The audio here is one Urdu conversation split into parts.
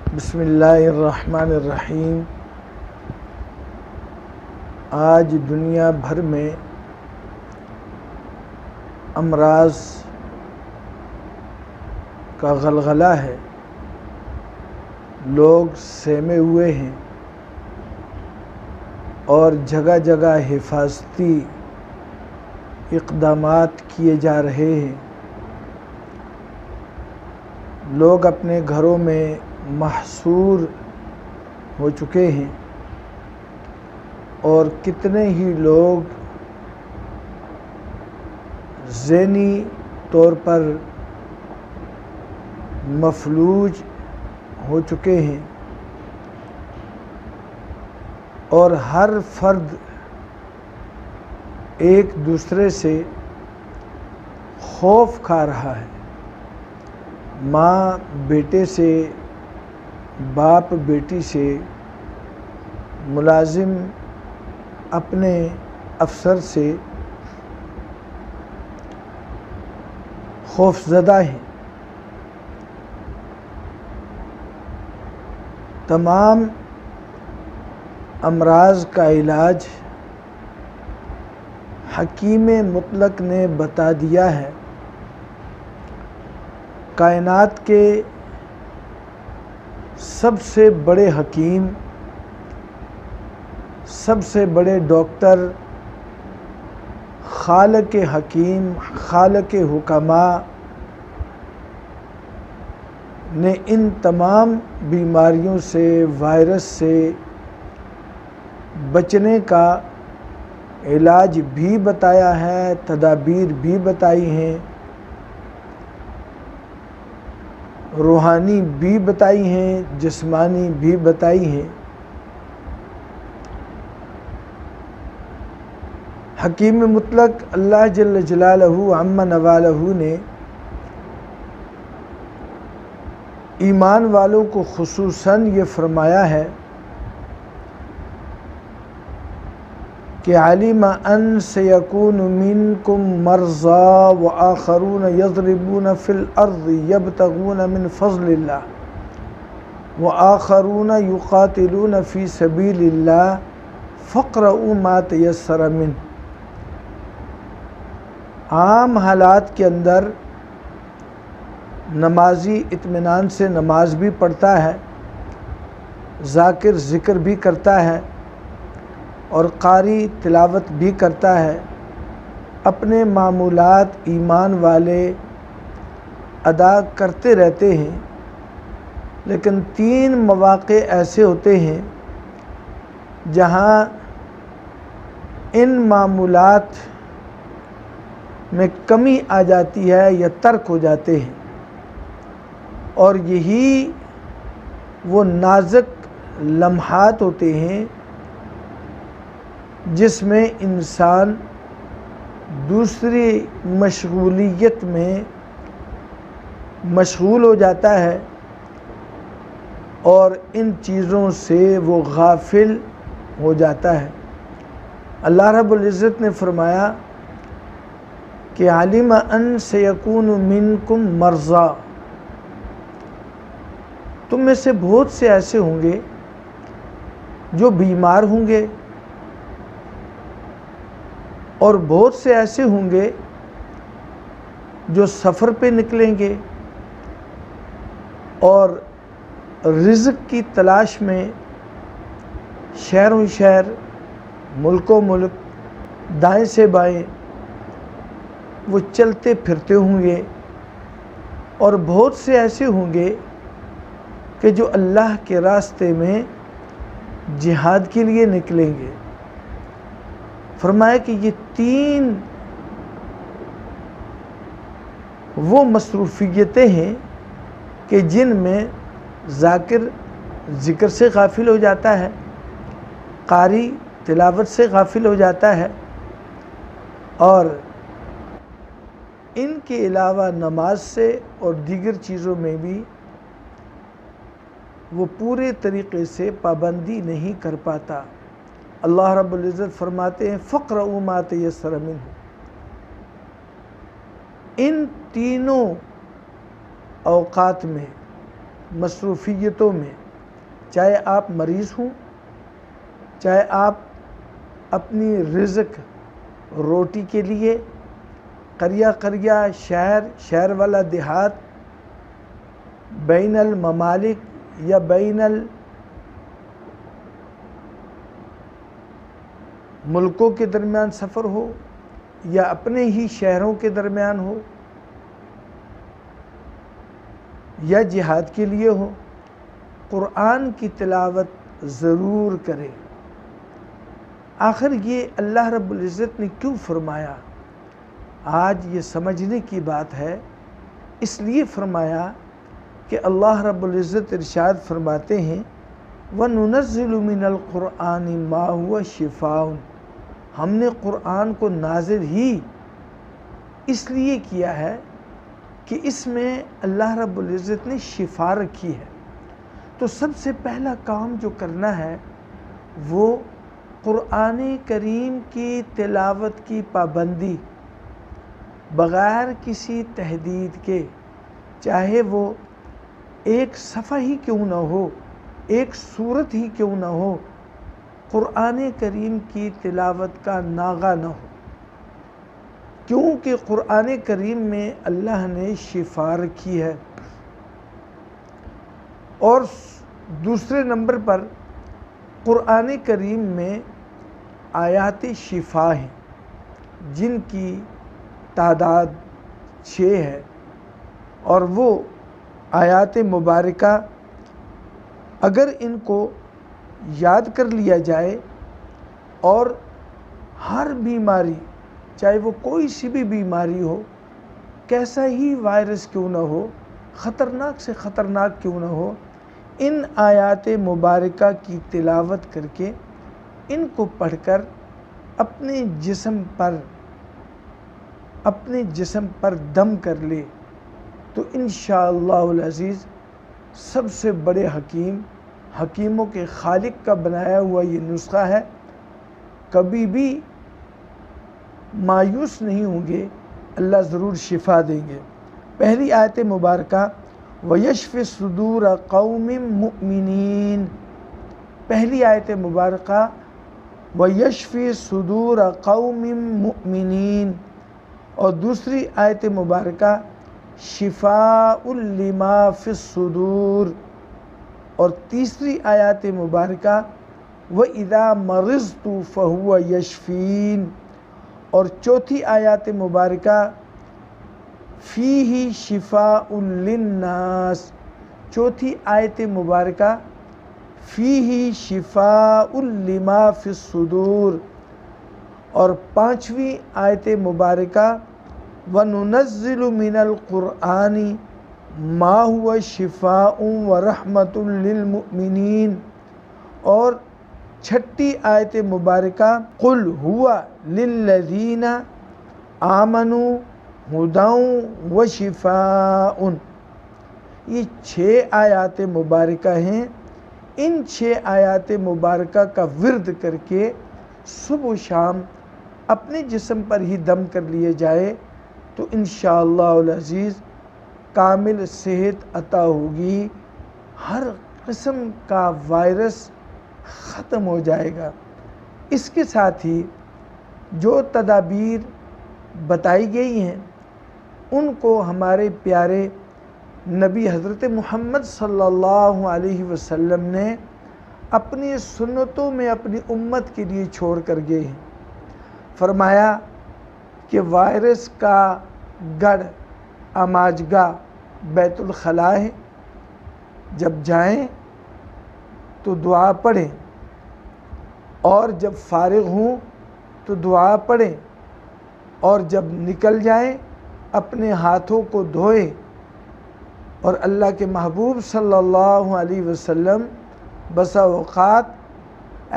بسم اللہ الرحمن الرحیم۔ آج دنیا بھر میں امراض کا غلغلہ ہے، لوگ سہمے ہوئے ہیں اور جگہ جگہ حفاظتی اقدامات کیے جا رہے ہیں۔ لوگ اپنے گھروں میں محصور ہو چکے ہیں اور کتنے ہی لوگ ذہنی طور پر مفلوج ہو چکے ہیں اور ہر فرد ایک دوسرے سے خوف کھا رہا ہے۔ ماں بیٹے سے، باپ بیٹی سے، ملازم اپنے افسر سے خوف زدہ ہیں۔ تمام امراض کا علاج حکیم مطلق نے بتا دیا ہے۔ کائنات کے سب سے بڑے حکیم، سب سے بڑے ڈاکٹر، خالق حکیم، خالق حکماء نے ان تمام بیماریوں سے، وائرس سے بچنے کا علاج بھی بتایا ہے، تدابیر بھی بتائی ہیں، روحانی بھی بتائی ہیں، جسمانی بھی بتائی ہیں۔ حکیم مطلق اللہ جل جلالہ عم نوالہ نے ایمان والوں کو خصوصاً یہ فرمایا ہے کہ علم ان سیکون منکم مرضی وآخرون یضربون فی الارض یبتغون من فضل اللہ وآخرون یقاتلون فی سبیل اللہ فاقرؤوا ما تیسر منہ۔ عام حالات کے اندر نمازی اطمینان سے نماز بھی پڑھتا ہے، ذاکر ذکر بھی کرتا ہے اور قاری تلاوت بھی کرتا ہے، اپنے معمولات ایمان والے ادا کرتے رہتے ہیں، لیکن 3 مواقع ایسے ہوتے ہیں جہاں ان معمولات میں کمی آ جاتی ہے یا ترک ہو جاتے ہیں، اور یہی وہ نازک لمحات ہوتے ہیں جس میں انسان دوسری مشغولیت میں مشغول ہو جاتا ہے اور ان چیزوں سے وہ غافل ہو جاتا ہے۔ اللہ رب العزت نے فرمایا کہ علم ان سیکون منکم مرضی، تم میں سے بہت سے ایسے ہوں گے جو بیمار ہوں گے اور بہت سے ایسے ہوں گے جو سفر پہ نکلیں گے اور رزق کی تلاش میں شہر و شہر، ملک و ملک، دائیں سے بائیں وہ چلتے پھرتے ہوں گے، اور بہت سے ایسے ہوں گے کہ جو اللہ کے راستے میں جہاد کے لیے نکلیں گے۔ فرمایا کہ یہ 3 وہ مصروفیتیں ہیں کہ جن میں ذاکر ذکر سے غافل ہو جاتا ہے، قاری تلاوت سے غافل ہو جاتا ہے، اور ان کے علاوہ نماز سے اور دیگر چیزوں میں بھی وہ پورے طریقے سے پابندی نہیں کر پاتا۔ اللہ رب العزت فرماتے ہیں فاقرؤوا ما تیسر منہ۔ ان تینوں اوقات میں مصروفیتوں میں، چاہے آپ مریض ہوں، چاہے آپ اپنی رزق روٹی کے لیے قریہ قریہ، شہر والا دیہات، بین الممالک یا بین ملکوں کے درمیان سفر ہو یا اپنے ہی شہروں کے درمیان ہو یا جہاد کے لیے ہو، قرآن کی تلاوت ضرور کرے۔ آخر یہ اللہ رب العزت نے کیوں فرمایا؟ آج یہ سمجھنے کی بات ہے۔ اس لیے فرمایا کہ اللہ رب العزت ارشاد فرماتے ہیں وَنُنَزِّلُ مِنَ الْقُرْآنِ مَا هُوَ شِفَاءٌ، ہم نے قرآن کو نازل ہی اس لیے کیا ہے کہ اس میں اللہ رب العزت نے شفا رکھی ہے۔ تو سب سے پہلا کام جو کرنا ہے وہ قرآن کریم کی تلاوت کی پابندی، بغیر کسی تحدید کے، چاہے وہ ایک صفحہ ہی کیوں نہ ہو، ایک سورت ہی کیوں نہ ہو، قرآن کریم کی تلاوت کا ناغہ نہ ہو، کیونکہ قرآن کریم میں اللہ نے شفا رکھی ہے۔ اور دوسرے نمبر پر قرآن کریم میں آیات شفا ہیں جن کی تعداد 6 ہے، اور وہ آیات مبارکہ اگر ان کو یاد کر لیا جائے اور ہر بیماری، چاہے وہ کوئی سی بھی بیماری ہو، کیسا ہی وائرس کیوں نہ ہو، خطرناک سے خطرناک کیوں نہ ہو، ان آیات مبارکہ کی تلاوت کر کے ان کو پڑھ کر اپنے جسم پر دم کر لے تو انشاءاللہ العزیز سب سے بڑے حکیموں کے خالق کا بنایا ہوا یہ نسخہ ہے، کبھی بھی مایوس نہیں ہوں گے، اللہ ضرور شفا دیں گے۔ پہلی آیت مبارکہ وَيَشْفِ صُدُورَ قَوْمٍ مُؤْمِنِينَ، پہلی آیت مبارکہ وَيَشْفِ صُدُورَ قَوْمٍ مُؤْمِنِينَ، اور دوسری آیت مبارکہ شِفَاءٌ لِمَا فِي الصُّدُورِ، اور تیسری آیت مبارکہ وَإِذَا مَرِضْتُ فَهُوَ يَشْفِينِ، اور چوتھی آیت مبارکہ فِيهِ شِفَاءٌ لِلنَّاسِ، چوتھی آیت مبارکہ فِيهِ شِفَاءٌ لِمَا فِي الصُّدُورِ، اور پانچویں آیت مبارکہ وَنُنَزِّلُ مِنَ الْقُرْآنِ مَا هُوَ شِفَاءٌ وَرَحْمَةٌ لِلْمُؤْمِنِينَ، اور چھٹی آیت مبارکہ قُلْ هُوَ لِلَّذِينَ آمَنُوا هُدًى وَشِفَاءٌ۔ یہ 6 آیات مبارکہ ہیں۔ ان 6 آیات مبارکہ کا ورد کر کے صبح و شام اپنے جسم پر ہی دم کر لیے جائے تو انشاءاللہ العزیز کامل صحت عطا ہوگی، ہر قسم کا وائرس ختم ہو جائے گا۔ اس کے ساتھ ہی جو تدابیر بتائی گئی ہیں ان کو ہمارے پیارے نبی حضرت محمد صلی اللہ علیہ وسلم نے اپنی سنتوں میں اپنی امت کے لیے چھوڑ کر گئے ہیں۔ فرمایا کہ وائرس کا گڑھ آماجگاہ بیت الخلاء ہے، جب جائیں تو دعا پڑھیں، اور جب فارغ ہوں تو دعا پڑھیں، اور جب نکل جائیں اپنے ہاتھوں کو دھوئیں۔ اور اللہ کے محبوب صلی اللہ علیہ وسلم بسا اوقات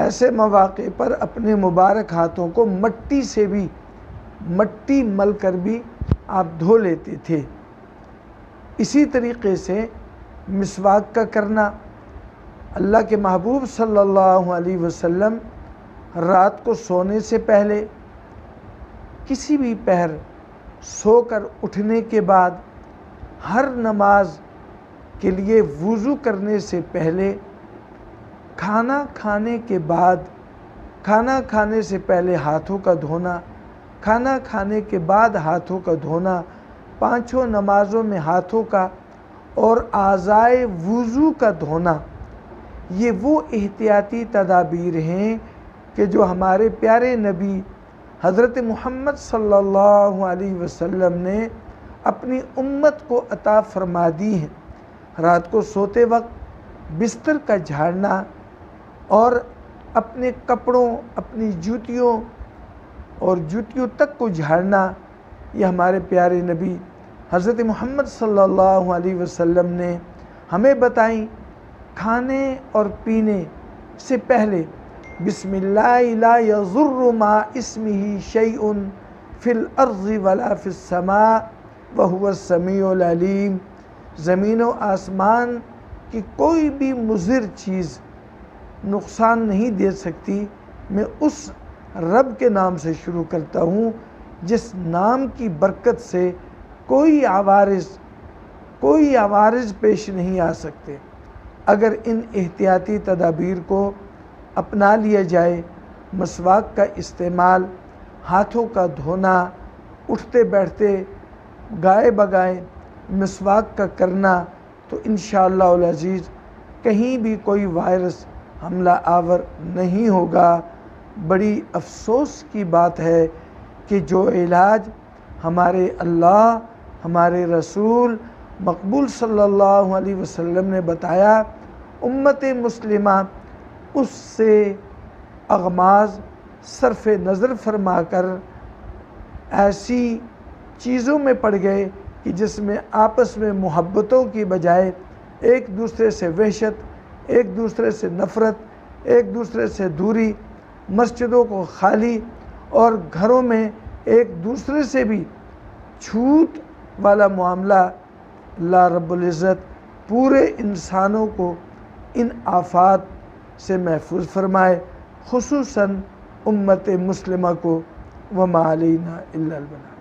ایسے مواقع پر اپنے مبارک ہاتھوں کو مٹی مل کر بھی آپ دھو لیتے تھے۔ اسی طریقے سے مسواک کا کرنا، اللہ کے محبوب صلی اللہ علیہ وسلم رات کو سونے سے پہلے، کسی بھی پہر سو کر اٹھنے کے بعد، ہر نماز کے لیے وضو کرنے سے پہلے، کھانا کھانے کے بعد، کھانا کھانے سے پہلے ہاتھوں کا دھونا، کھانا کھانے کے بعد ہاتھوں کا دھونا، پانچوں نمازوں میں ہاتھوں کا اور اعضائے وضو کا دھونا، یہ وہ احتیاطی تدابیر ہیں کہ جو ہمارے پیارے نبی حضرت محمد صلی اللہ علیہ وسلم نے اپنی امت کو عطا فرما دی ہیں۔ رات کو سوتے وقت بستر کا جھاڑنا اور اپنے کپڑوں، اپنی جوتیوں اور جوتیوں تک کو جھاڑنا، یہ ہمارے پیارے نبی حضرت محمد صلی اللہ علیہ وسلم نے ہمیں بتائیں۔ کھانے اور پینے سے پہلے بسم اللہ لا یضر مع اسمہ شیء فی الارض ولا فی السماء وہو السمیع العلیم، زمین و آسمان کی کوئی بھی مضر چیز نقصان نہیں دے سکتی۔ میں اس رب کے نام سے شروع کرتا ہوں جس نام کی برکت سے کوئی عوارض پیش نہیں آ سکتے۔ اگر ان احتیاطی تدابیر کو اپنا لیا جائے، مسواک کا استعمال، ہاتھوں کا دھونا، اٹھتے بیٹھتے گائے بگائے مسواک کا کرنا، تو انشاءاللہ العزیز کہیں بھی کوئی وائرس حملہ آور نہیں ہوگا۔ بڑی افسوس کی بات ہے کہ جو علاج ہمارے اللہ، ہمارے رسول مقبول صلی اللہ علیہ وسلم نے بتایا، امت مسلمہ اس سے اغماض صرف نظر فرما کر ایسی چیزوں میں پڑ گئے کہ جس میں آپس میں محبتوں کی بجائے ایک دوسرے سے وحشت، ایک دوسرے سے نفرت، ایک دوسرے سے دوری، مسجدوں کو خالی اور گھروں میں ایک دوسرے سے بھی چھوٹ والا معاملہ۔ اللہ رب العزت پورے انسانوں کو ان آفات سے محفوظ فرمائے، خصوصاً امت مسلمہ کو۔ وما علینا الا البلاغ۔